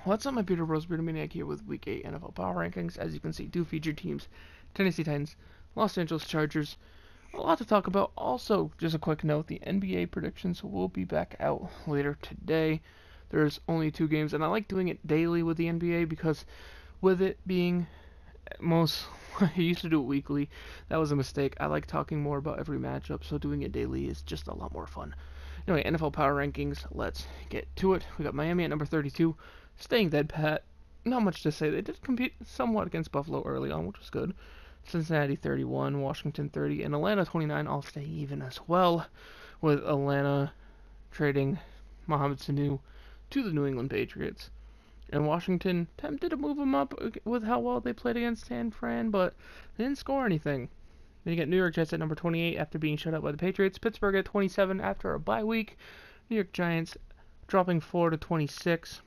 What's up, my Peter Bros? Peter Maniac here with Week 8 NFL Power Rankings. As you can see, do feature teams Tennessee Titans, Los Angeles Chargers. A lot to talk about. Also, just a quick note, the NBA predictions will be back out later today. There's only 2 games, and I like doing it daily with the NBA because with it being I used to do it weekly. That was a mistake. I like talking more about every matchup, so doing it daily is just a lot more fun. Anyway, NFL Power Rankings, let's get to it. We got Miami at number 32. Staying dead pat. Not much to say. They did compete somewhat against Buffalo early on, which was good. Cincinnati 31, Washington 30, and Atlanta 29, all staying even as well, with Atlanta trading Mohamed Sanu to the New England Patriots. And Washington tempted to move them up with how well they played against San Fran, but they didn't score anything. Then you get New York Jets at number 28 after being shut out by the Patriots. Pittsburgh at 27 after a bye week. New York Giants dropping 4 to 26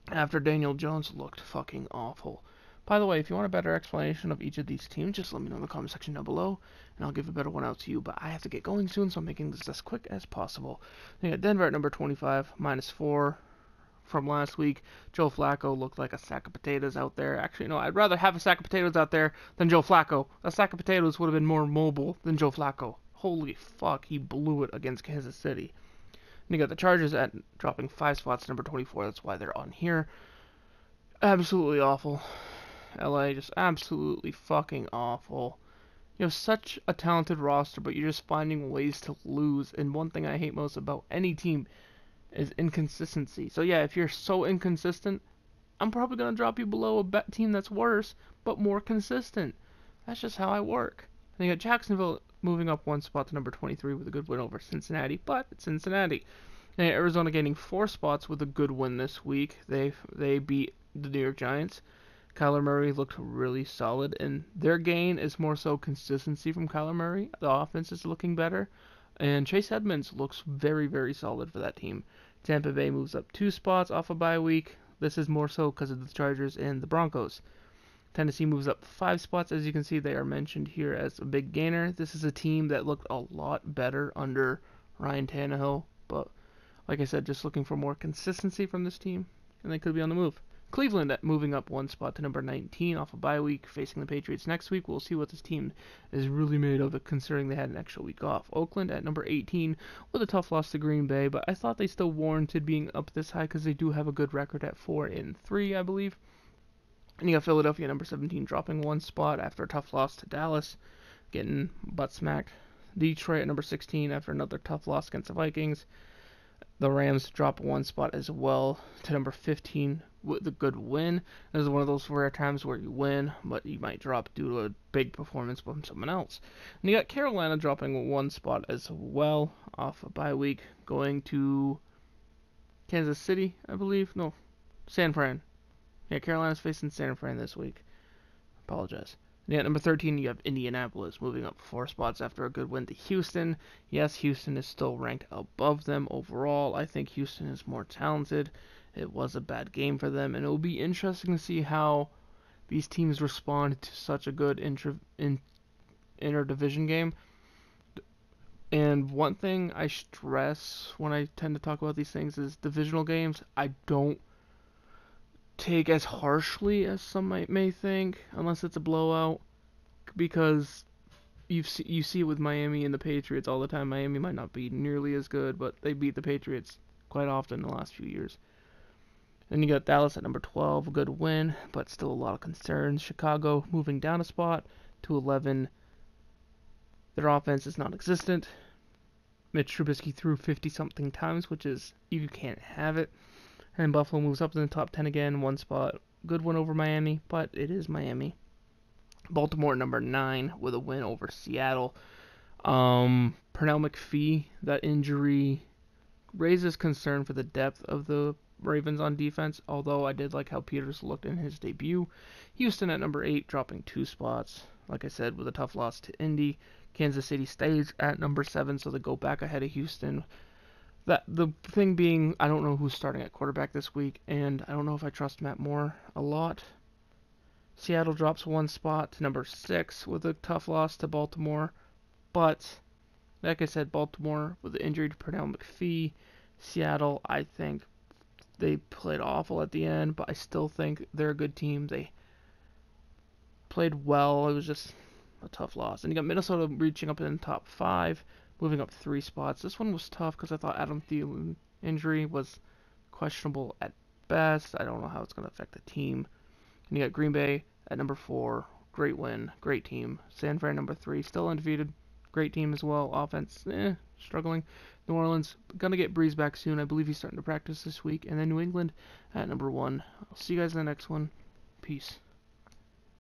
after Daniel Jones looked fucking awful. By the way, if you want a better explanation of each of these teams, just let me know in the comment section down below, and I'll give a better one out to you. But I have to get going soon, so I'm making this as quick as possible. Then you got Denver at number 25, -4 from last week. Joe Flacco looked like a sack of potatoes out there. Actually, no, I'd rather have a sack of potatoes out there than Joe Flacco. A sack of potatoes would have been more mobile than Joe Flacco. Holy fuck, he blew it against Kansas City. And you got the Chargers at dropping 5 spots, number 24. That's why they're on here. Absolutely awful. LA just absolutely fucking awful. You have such a talented roster, but you're just finding ways to lose. And one thing I hate most about any team is inconsistency. So yeah, if you're so inconsistent, I'm probably going to drop you below a team that's worse, but more consistent. That's just how I work. And you got Jacksonville moving up 1 spot to number 23 with a good win over Cincinnati, but it's Cincinnati. And Arizona gaining 4 spots with a good win this week. They beat the New York Giants. Kyler Murray looked really solid, and their gain is more so consistency from Kyler Murray. The offense is looking better, and Chase Edmonds looks very, very solid for that team. Tampa Bay moves up 2 spots off a bye week. This is more so because of the Chargers and the Broncos. Tennessee moves up 5 spots. As you can see, they are mentioned here as a big gainer. This is a team that looked a lot better under Ryan Tannehill, but like I said, just looking for more consistency from this team, and they could be on the move. Cleveland at moving up 1 spot to number 19 off a bye week, facing the Patriots next week. We'll see what this team is really made of, considering they had an extra week off. Oakland at number 18 with a tough loss to Green Bay, but I thought they still warranted being up this high because they do have a good record at 4-3, I believe. And you got Philadelphia at number 17 dropping 1 spot after a tough loss to Dallas, getting butt smacked. Detroit at number 16 after another tough loss against the Vikings. The Rams drop 1 spot as well to number 15 with a good win. This is one of those rare times where you win, but you might drop due to a big performance from someone else. And you got Carolina dropping 1 spot as well off a bye week, going to Kansas City, I believe. No, San Fran. Yeah, Carolina's facing San Fran this week. Apologize. Yeah, number 13, you have Indianapolis moving up 4 spots after a good win to Houston. Yes, Houston is still ranked above them overall. I think Houston is more talented. It was a bad game for them, and it will be interesting to see how these teams respond to such a good interdivision game. And one thing I stress when I tend to talk about these things is divisional games I don't take as harshly as some may think, unless it's a blowout, because you see it with Miami and the Patriots all the time. Miami might not be nearly as good, but they beat the Patriots quite often in the last few years. Then you got Dallas at number 12, a good win, but still a lot of concerns. Chicago moving down a spot to 11. Their offense is non-existent. Mitch Trubisky threw 50-something times, which is, you can't have it. And Buffalo moves up in the top 10 again, 1 spot. Good win over Miami, but it is Miami. Baltimore number 9 with a win over Seattle. Pernell McPhee, that injury raises concern for the depth of the Ravens on defense, although I did like how Peters looked in his debut. Houston at number 8, dropping 2 spots. Like I said, with a tough loss to Indy. Kansas City stays at number 7, so they go back ahead of Houston. The thing being, I don't know who's starting at quarterback this week, and I don't know if I trust Matt Moore a lot. Seattle drops 1 spot to number 6 with a tough loss to Baltimore. But, like I said, Baltimore with the injury to Pernell McPhee. Seattle, I think, They played awful at the end, but I still think they're a good team. They played well. It was just a tough loss. And you got Minnesota reaching up in the top 5, moving up 3 spots. This one was tough because I thought Adam Thielen injury was questionable at best. I don't know how it's going to affect the team. And you got Green Bay at number 4. Great win. Great team. San Fran number 3. Still undefeated. Great team as well. Offense, struggling. New Orleans, going to get Breeze back soon. I believe he's starting to practice this week. And then New England at number 1. I'll see you guys in the next one. Peace.